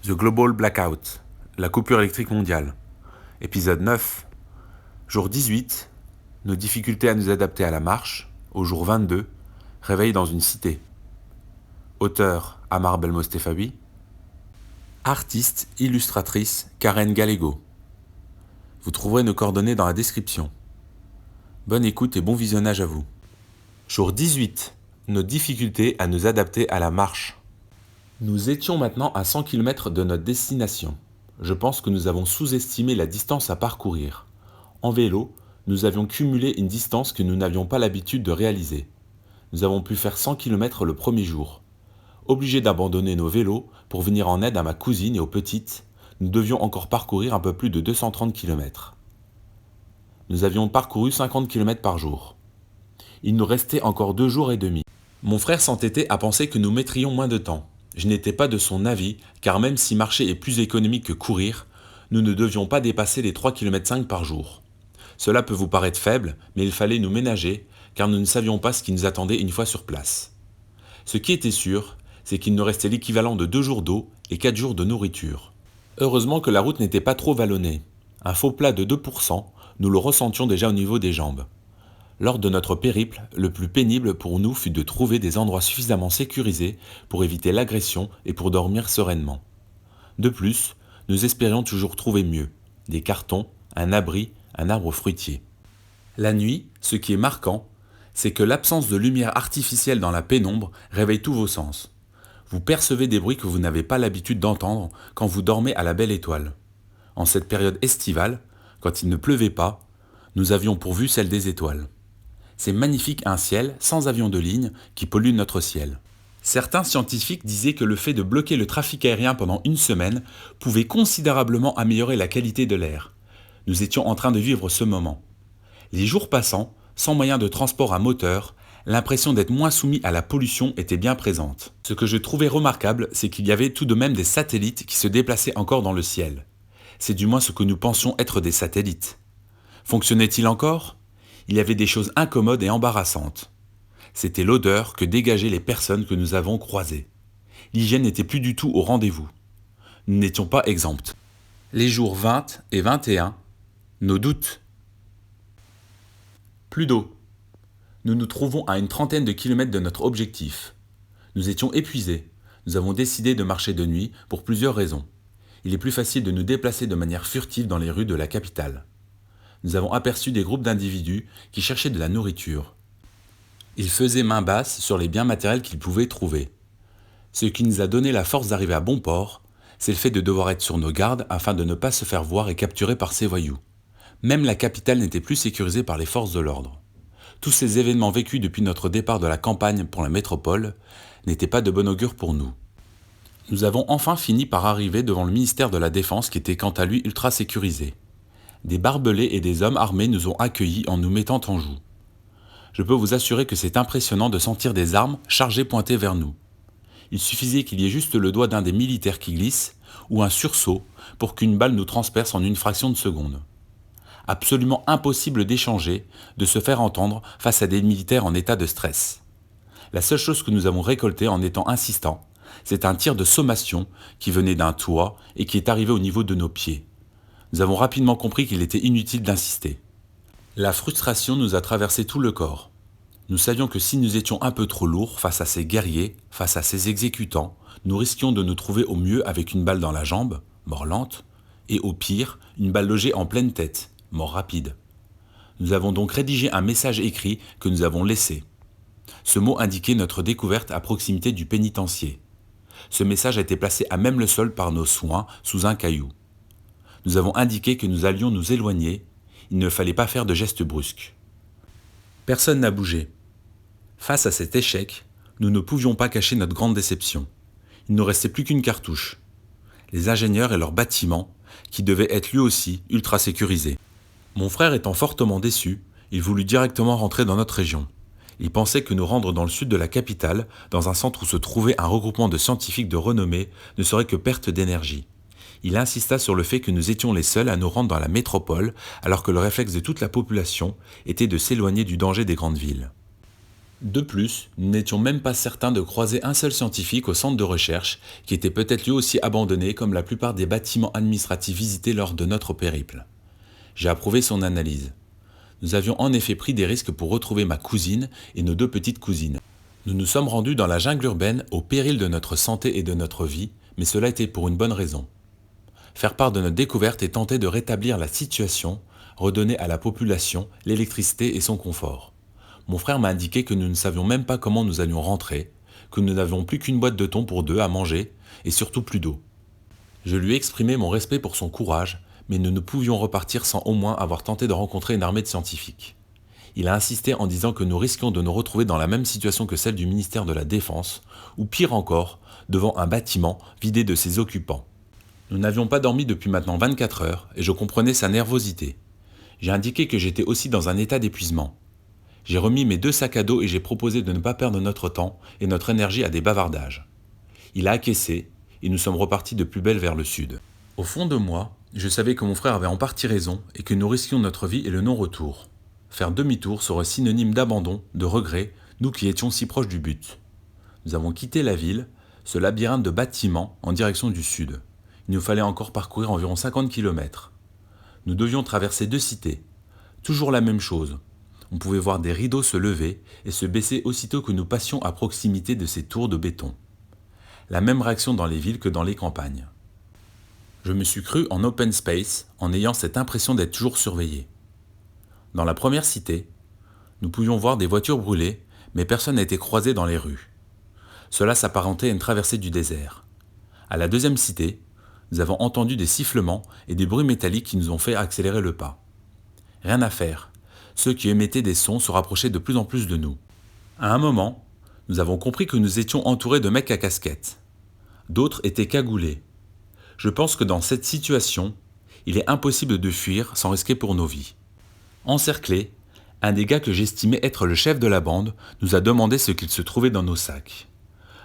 The Global Blackout, la coupure électrique mondiale. Épisode 9. Jour 18. Nos difficultés à nous adapter à la marche. Au jour 22. Réveil dans une cité. Auteur Amar Belmostefawi. Artiste, illustratrice Karen Gallego. Vous trouverez nos coordonnées dans la description. Bonne écoute et bon visionnage à vous. Jour 18. Nos difficultés à nous adapter à la marche. Nous étions maintenant à 100 km de notre destination. Je pense que nous avons sous-estimé la distance à parcourir. En vélo, nous avions cumulé une distance que nous n'avions pas l'habitude de réaliser. Nous avons pu faire 100 km le premier jour. Obligés d'abandonner nos vélos pour venir en aide à ma cousine et aux petites, nous devions encore parcourir un peu plus de 230 km. Nous avions parcouru 50 km par jour. Il nous restait encore 2 jours et demi. Mon frère s'entêtait à penser que nous mettrions moins de temps. Je n'étais pas de son avis, car même si marcher est plus économique que courir, nous ne devions pas dépasser les 3,5 km par jour. Cela peut vous paraître faible, mais il fallait nous ménager, car nous ne savions pas ce qui nous attendait une fois sur place. Ce qui était sûr, c'est qu'il nous restait l'équivalent de 2 jours d'eau et 4 jours de nourriture. Heureusement que la route n'était pas trop vallonnée. Un faux plat de 2%, nous le ressentions déjà au niveau des jambes. Lors de notre périple, le plus pénible pour nous fut de trouver des endroits suffisamment sécurisés pour éviter l'agression et pour dormir sereinement. De plus, nous espérions toujours trouver mieux, des cartons, un abri, un arbre fruitier. La nuit, ce qui est marquant, c'est que l'absence de lumière artificielle dans la pénombre réveille tous vos sens. Vous percevez des bruits que vous n'avez pas l'habitude d'entendre quand vous dormez à la belle étoile. En cette période estivale, quand il ne pleuvait pas, nous avions pour vue celle des étoiles. C'est magnifique un ciel sans avion de ligne qui pollue notre ciel. Certains scientifiques disaient que le fait de bloquer le trafic aérien pendant une semaine pouvait considérablement améliorer la qualité de l'air. Nous étions en train de vivre ce moment. Les jours passant, sans moyen de transport à moteur, l'impression d'être moins soumis à la pollution était bien présente. Ce que je trouvais remarquable, c'est qu'il y avait tout de même des satellites qui se déplaçaient encore dans le ciel. C'est du moins ce que nous pensions être des satellites. Fonctionnaient-ils encore ? Il y avait des choses incommodes et embarrassantes. C'était l'odeur que dégageaient les personnes que nous avons croisées. L'hygiène n'était plus du tout au rendez-vous. Nous n'étions pas exempts. Les jours 20 et 21, nos doutes. Plus d'eau. Nous nous trouvons à une trentaine de kilomètres de notre objectif. Nous étions épuisés. Nous avons décidé de marcher de nuit pour plusieurs raisons. Il est plus facile de nous déplacer de manière furtive dans les rues de la capitale. Nous avons aperçu des groupes d'individus qui cherchaient de la nourriture. Ils faisaient main basse sur les biens matériels qu'ils pouvaient trouver. Ce qui nous a donné la force d'arriver à bon port, c'est le fait de devoir être sur nos gardes afin de ne pas se faire voir et capturer par ces voyous. Même la capitale n'était plus sécurisée par les forces de l'ordre. Tous ces événements vécus depuis notre départ de la campagne pour la métropole n'étaient pas de bon augure pour nous. Nous avons enfin fini par arriver devant le ministère de la Défense qui était quant à lui ultra sécurisé. Des barbelés et des hommes armés nous ont accueillis en nous mettant en joue. Je peux vous assurer que c'est impressionnant de sentir des armes chargées pointées vers nous. Il suffisait qu'il y ait juste le doigt d'un des militaires qui glisse, ou un sursaut, pour qu'une balle nous transperce en une fraction de seconde. Absolument impossible d'échanger, de se faire entendre face à des militaires en état de stress. La seule chose que nous avons récoltée en étant insistants, c'est un tir de sommation qui venait d'un toit et qui est arrivé au niveau de nos pieds. Nous avons rapidement compris qu'il était inutile d'insister. La frustration nous a traversé tout le corps. Nous savions que si nous étions un peu trop lourds face à ces guerriers, face à ces exécutants, nous risquions de nous trouver au mieux avec une balle dans la jambe, mort lente, et au pire, une balle logée en pleine tête, mort rapide. Nous avons donc rédigé un message écrit que nous avons laissé. Ce mot indiquait notre découverte à proximité du pénitencier. Ce message a été placé à même le sol par nos soins sous un caillou. Nous avons indiqué que nous allions nous éloigner, il ne fallait pas faire de gestes brusques. Personne n'a bougé. Face à cet échec, nous ne pouvions pas cacher notre grande déception. Il ne restait plus qu'une cartouche. Les ingénieurs et leur bâtiment, qui devaient être lui aussi ultra sécurisés. Mon frère étant fortement déçu, il voulut directement rentrer dans notre région. Il pensait que nous rendre dans le sud de la capitale, dans un centre où se trouvait un regroupement de scientifiques de renommée, ne serait que perte d'énergie. Il insista sur le fait que nous étions les seuls à nous rendre dans la métropole, alors que le réflexe de toute la population était de s'éloigner du danger des grandes villes. De plus, nous n'étions même pas certains de croiser un seul scientifique au centre de recherche, qui était peut-être lui aussi abandonné comme la plupart des bâtiments administratifs visités lors de notre périple. J'ai approuvé son analyse. Nous avions en effet pris des risques pour retrouver ma cousine et nos 2 petites cousines. Nous nous sommes rendus dans la jungle urbaine au péril de notre santé et de notre vie, mais cela était pour une bonne raison. Faire part de notre découverte et tenter de rétablir la situation, redonner à la population l'électricité et son confort. Mon frère m'a indiqué que nous ne savions même pas comment nous allions rentrer, que nous n'avions plus qu'une boîte de thon pour 2 à manger, et surtout plus d'eau. Je lui ai exprimé mon respect pour son courage, mais nous ne pouvions repartir sans au moins avoir tenté de rencontrer une armée de scientifiques. Il a insisté en disant que nous risquions de nous retrouver dans la même situation que celle du ministère de la Défense, ou pire encore, devant un bâtiment vidé de ses occupants. Nous n'avions pas dormi depuis maintenant 24 heures, et je comprenais sa nervosité. J'ai indiqué que j'étais aussi dans un état d'épuisement. J'ai remis mes 2 sacs à dos et j'ai proposé de ne pas perdre notre temps et notre énergie à des bavardages. Il a acquiescé, et nous sommes repartis de plus belle vers le sud. Au fond de moi, je savais que mon frère avait en partie raison et que nous risquions notre vie et le non-retour. Faire demi-tour serait synonyme d'abandon, de regret, nous qui étions si proches du but. Nous avons quitté la ville, ce labyrinthe de bâtiments, en direction du sud. Il nous fallait encore parcourir environ 50 km. Nous devions traverser 2 cités. Toujours la même chose. On pouvait voir des rideaux se lever et se baisser aussitôt que nous passions à proximité de ces tours de béton. La même réaction dans les villes que dans les campagnes. Je me suis cru en open space en ayant cette impression d'être toujours surveillé. Dans la première cité, nous pouvions voir des voitures brûlées, mais personne n'a été croisé dans les rues. Cela s'apparentait à une traversée du désert. À la deuxième cité, nous avons entendu des sifflements et des bruits métalliques qui nous ont fait accélérer le pas. Rien à faire. Ceux qui émettaient des sons se rapprochaient de plus en plus de nous. À un moment, nous avons compris que nous étions entourés de mecs à casquette. D'autres étaient cagoulés. Je pense que dans cette situation, il est impossible de fuir sans risquer pour nos vies. Encerclés, un des gars que j'estimais être le chef de la bande nous a demandé ce qu'il se trouvait dans nos sacs.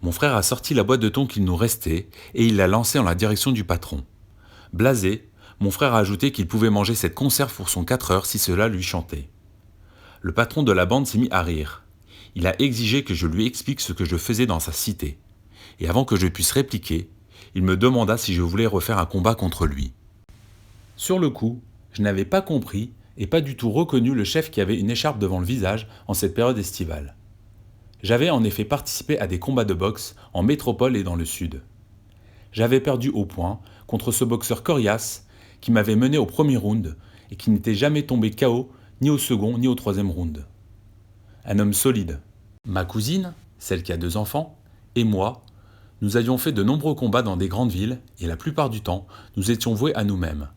Mon frère a sorti la boîte de thon qu'il nous restait et il l'a lancée en la direction du patron. Blasé, mon frère a ajouté qu'il pouvait manger cette conserve pour son 4 heures si cela lui chantait. Le patron de la bande s'est mis à rire. Il a exigé que je lui explique ce que je faisais dans sa cité. Et avant que je puisse répliquer, il me demanda si je voulais refaire un combat contre lui. Sur le coup, je n'avais pas compris et pas du tout reconnu le chef qui avait une écharpe devant le visage en cette période estivale. J'avais en effet participé à des combats de boxe en métropole et dans le sud. J'avais perdu au poing contre ce boxeur coriace qui m'avait mené au premier round et qui n'était jamais tombé KO ni au second ni au 3e round. Un homme solide. Ma cousine, celle qui a 2 enfants, et moi, nous avions fait de nombreux combats dans des grandes villes et la plupart du temps, nous étions voués à nous-mêmes.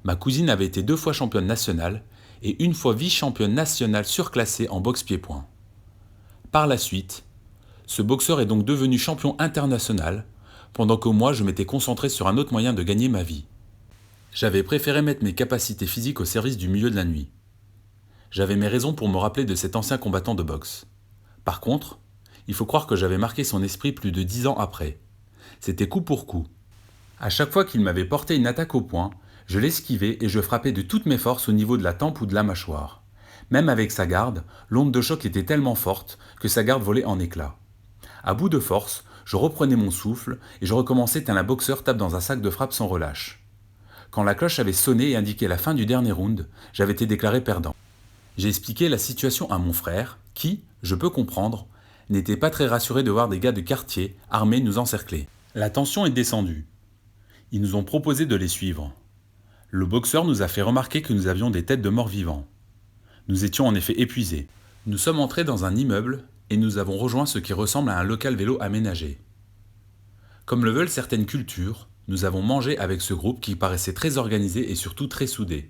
Ma cousine avait été 2 fois championne nationale et 1 fois vice-championne nationale surclassée en boxe pied-point. Par la suite, ce boxeur est donc devenu champion international, pendant que moi je m'étais concentré sur un autre moyen de gagner ma vie. J'avais préféré mettre mes capacités physiques au service du milieu de la nuit. J'avais mes raisons pour me rappeler de cet ancien combattant de boxe. Par contre, il faut croire que j'avais marqué son esprit plus de 10 ans après. C'était coup pour coup. À chaque fois qu'il m'avait porté une attaque au poing, je l'esquivais et je frappais de toutes mes forces au niveau de la tempe ou de la mâchoire. Même avec sa garde, l'onde de choc était tellement forte que sa garde volait en éclats. À bout de force, je reprenais mon souffle et je recommençais tel un boxeur tape dans un sac de frappe sans relâche. Quand la cloche avait sonné et indiqué la fin du dernier round, j'avais été déclaré perdant. J'ai expliqué la situation à mon frère, qui, je peux comprendre, n'était pas très rassuré de voir des gars de quartier armés nous encercler. La tension est descendue. Ils nous ont proposé de les suivre. Le boxeur nous a fait remarquer que nous avions des têtes de morts vivants. Nous étions en effet épuisés. Nous sommes entrés dans un immeuble et nous avons rejoint ce qui ressemble à un local vélo aménagé. Comme le veulent certaines cultures, nous avons mangé avec ce groupe qui paraissait très organisé et surtout très soudé.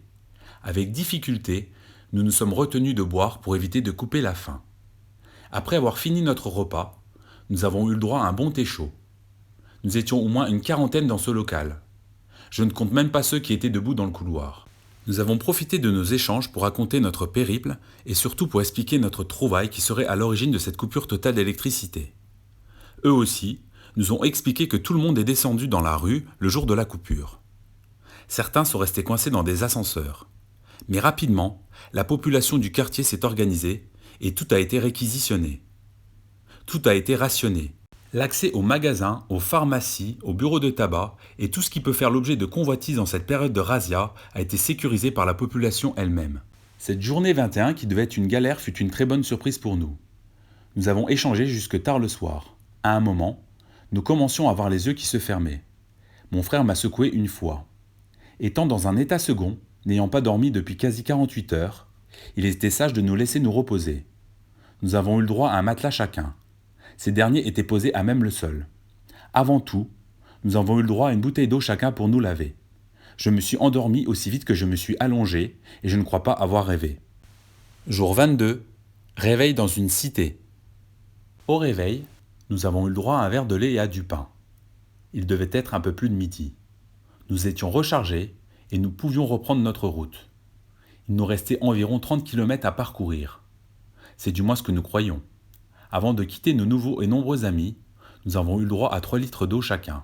Avec difficulté, nous nous sommes retenus de boire pour éviter de couper la faim. Après avoir fini notre repas, nous avons eu le droit à un bon thé chaud. Nous étions au moins une 40aine dans ce local. Je ne compte même pas ceux qui étaient debout dans le couloir. Nous avons profité de nos échanges pour raconter notre périple et surtout pour expliquer notre trouvaille qui serait à l'origine de cette coupure totale d'électricité. Eux aussi nous ont expliqué que tout le monde est descendu dans la rue le jour de la coupure. Certains sont restés coincés dans des ascenseurs. Mais rapidement, la population du quartier s'est organisée et tout a été réquisitionné. Tout a été rationné. L'accès aux magasins, aux pharmacies, aux bureaux de tabac et tout ce qui peut faire l'objet de convoitises dans cette période de razzia a été sécurisé par la population elle-même. Cette journée 21 qui devait être une galère fut une très bonne surprise pour nous. Nous avons échangé jusque tard le soir. À un moment, nous commencions à voir les yeux qui se fermaient. Mon frère m'a secoué une fois. Étant dans un état second, n'ayant pas dormi depuis quasi 48 heures, il était sage de nous laisser nous reposer. Nous avons eu le droit à un matelas chacun. Ces derniers étaient posés à même le sol. Avant tout, nous avons eu le droit à une bouteille d'eau chacun pour nous laver. Je me suis endormi aussi vite que je me suis allongé et je ne crois pas avoir rêvé. Jour 22. Réveil dans une cité. Au réveil, nous avons eu le droit à un verre de lait et à du pain. Il devait être un peu plus de midi. Nous étions rechargés et nous pouvions reprendre notre route. Il nous restait environ 30 km à parcourir. C'est du moins ce que nous croyions. Avant de quitter nos nouveaux et nombreux amis, nous avons eu le droit à 3 litres d'eau chacun.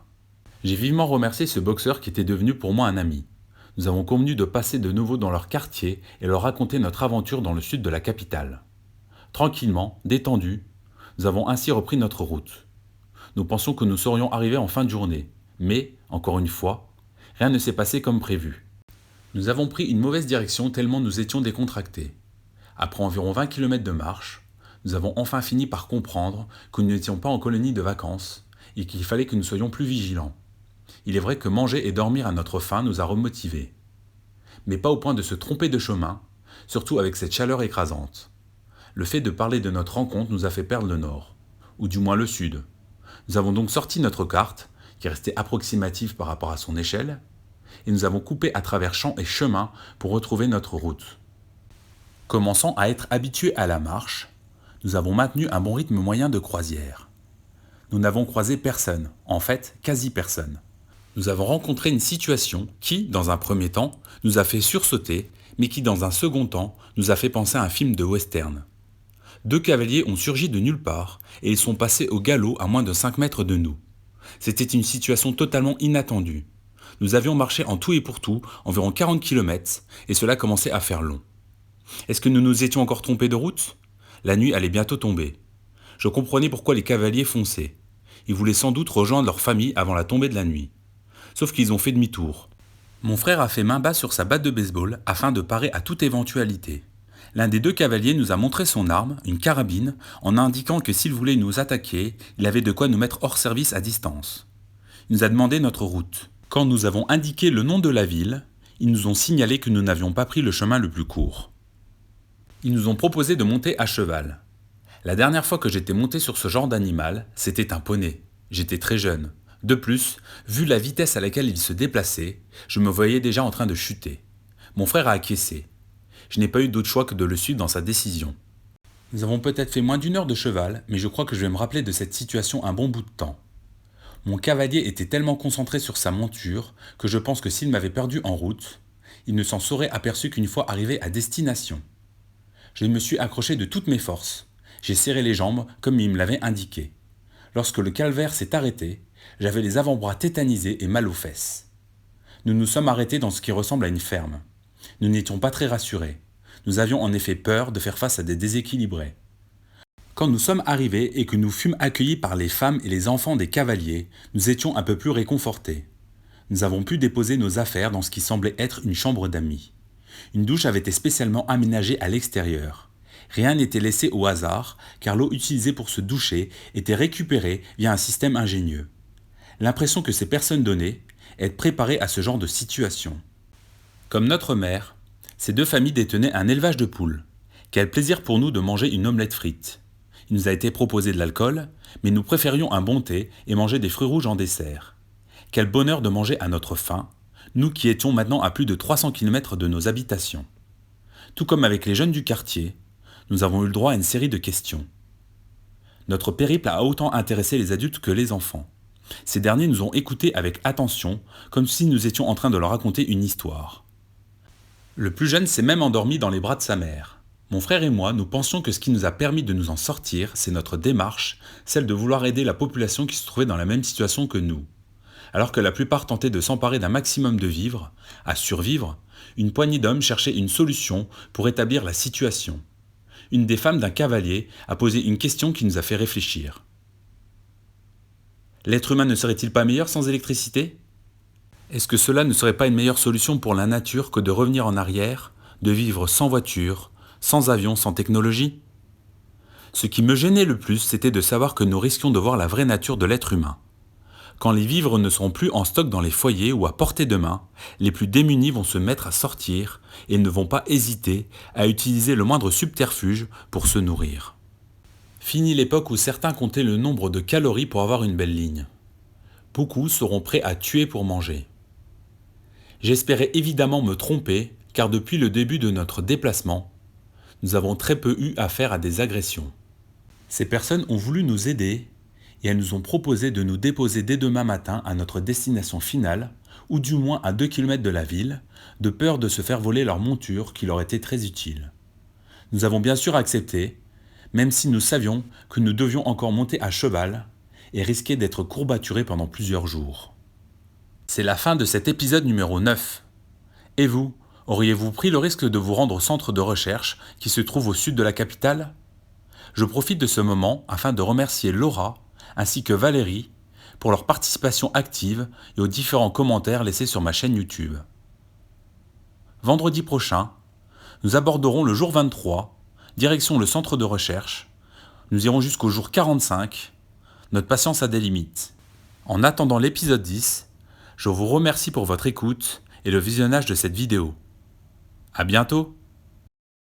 J'ai vivement remercié ce boxeur qui était devenu pour moi un ami. Nous avons convenu de passer de nouveau dans leur quartier et leur raconter notre aventure dans le sud de la capitale. Tranquillement, détendus, nous avons ainsi repris notre route. Nous pensions que nous serions arrivés en fin de journée, mais, encore une fois, rien ne s'est passé comme prévu. Nous avons pris une mauvaise direction tellement nous étions décontractés. Après environ 20 km de marche, nous avons enfin fini par comprendre que nous n'étions pas en colonie de vacances et qu'il fallait que nous soyons plus vigilants. Il est vrai que manger et dormir à notre faim nous a remotivés. Mais pas au point de se tromper de chemin, surtout avec cette chaleur écrasante. Le fait de parler de notre rencontre nous a fait perdre le nord, ou du moins le sud. Nous avons donc sorti notre carte, qui restait approximative par rapport à son échelle, et nous avons coupé à travers champs et chemins pour retrouver notre route. Commençant à être habitués à la marche, nous avons maintenu un bon rythme moyen de croisière. Nous n'avons croisé personne, en fait quasi personne. Nous avons rencontré une situation qui, dans un premier temps, nous a fait sursauter, mais qui, dans un second temps, nous a fait penser à un film de western. 2 cavaliers ont surgi de nulle part et ils sont passés au galop à moins de 5 mètres de nous. C'était une situation totalement inattendue. Nous avions marché en tout et pour tout environ 40 km et cela commençait à faire long. Est-ce que nous nous étions encore trompés de route ? La nuit allait bientôt tomber. Je comprenais pourquoi les cavaliers fonçaient. Ils voulaient sans doute rejoindre leur famille avant la tombée de la nuit. Sauf qu'ils ont fait demi-tour. Mon frère a fait main basse sur sa batte de baseball afin de parer à toute éventualité. L'un des 2 cavaliers nous a montré son arme, une carabine, en indiquant que s'il voulait nous attaquer, il avait de quoi nous mettre hors service à distance. Il nous a demandé notre route. Quand nous avons indiqué le nom de la ville, ils nous ont signalé que nous n'avions pas pris le chemin le plus court. Ils nous ont proposé de monter à cheval. La dernière fois que j'étais monté sur ce genre d'animal, c'était un poney. J'étais très jeune. De plus, vu la vitesse à laquelle il se déplaçait, je me voyais déjà en train de chuter. Mon frère a acquiescé. Je n'ai pas eu d'autre choix que de le suivre dans sa décision. Nous avons peut-être fait moins d'1 heure de cheval, mais je crois que je vais me rappeler de cette situation un bon bout de temps. Mon cavalier était tellement concentré sur sa monture que je pense que s'il m'avait perdu en route, il ne s'en serait aperçu qu'une fois arrivé à destination. Je me suis accroché de toutes mes forces. J'ai serré les jambes comme il me l'avait indiqué. Lorsque le calvaire s'est arrêté, j'avais les avant-bras tétanisés et mal aux fesses. Nous nous sommes arrêtés dans ce qui ressemble à une ferme. Nous n'étions pas très rassurés. Nous avions en effet peur de faire face à des déséquilibrés. Quand nous sommes arrivés et que nous fûmes accueillis par les femmes et les enfants des cavaliers, nous étions un peu plus réconfortés. Nous avons pu déposer nos affaires dans ce qui semblait être une chambre d'amis. Une douche avait été spécialement aménagée à l'extérieur. Rien n'était laissé au hasard, car l'eau utilisée pour se doucher était récupérée via un système ingénieux. L'impression que ces personnes donnaient, être préparées à ce genre de situation. Comme notre mère, ces 2 familles détenaient un élevage de poules. Quel plaisir pour nous de manger une omelette frite. Il nous a été proposé de l'alcool, mais nous préférions un bon thé et manger des fruits rouges en dessert. Quel bonheur de manger à notre faim, nous qui étions maintenant à plus de 300 km de nos habitations. Tout comme avec les jeunes du quartier, nous avons eu le droit à une série de questions. Notre périple a autant intéressé les adultes que les enfants. Ces derniers nous ont écoutés avec attention, comme si nous étions en train de leur raconter une histoire. Le plus jeune s'est même endormi dans les bras de sa mère. Mon frère et moi, nous pensions que ce qui nous a permis de nous en sortir, c'est notre démarche, celle de vouloir aider la population qui se trouvait dans la même situation que nous. Alors que la plupart tentaient de s'emparer d'un maximum de vivres, à survivre, une poignée d'hommes cherchait une solution pour établir la situation. une des femmes d'un cavalier a posé une question qui nous a fait réfléchir. L'être humain ne serait-il pas meilleur sans électricité ? Est-ce que cela ne serait pas une meilleure solution pour la nature que de revenir en arrière, de vivre sans voiture, sans avion, sans technologie ? Ce qui me gênait le plus, c'était de savoir que nous risquions de voir la vraie nature de l'être humain. Quand les vivres ne seront plus en stock dans les foyers ou à portée de main, les plus démunis vont se mettre à sortir et ne vont pas hésiter à utiliser le moindre subterfuge pour se nourrir. Fini l'époque où certains comptaient le nombre de calories pour avoir une belle ligne. Beaucoup seront prêts à tuer pour manger. J'espérais évidemment me tromper, car depuis le début de notre déplacement, nous avons très peu eu affaire à des agressions. Ces personnes ont voulu nous aider et elles nous ont proposé de nous déposer dès demain matin à notre destination finale, ou du moins à 2 km de la ville, de peur de se faire voler leur monture qui leur était très utile. Nous avons bien sûr accepté, même si nous savions que nous devions encore monter à cheval et risquer d'être courbaturés pendant plusieurs jours. C'est la fin de cet épisode numéro 9. Et vous, auriez-vous pris le risque de vous rendre au centre de recherche qui se trouve au sud de la capitale ? Je profite de ce moment afin de remercier Laura ainsi que Valérie pour leur participation active et aux différents commentaires laissés sur ma chaîne YouTube. Vendredi prochain, nous aborderons le jour 23, direction le centre de recherche. Nous irons jusqu'au jour 45. Notre patience a des limites. En attendant l'épisode 10, je vous remercie pour votre écoute et le visionnage de cette vidéo. À bientôt!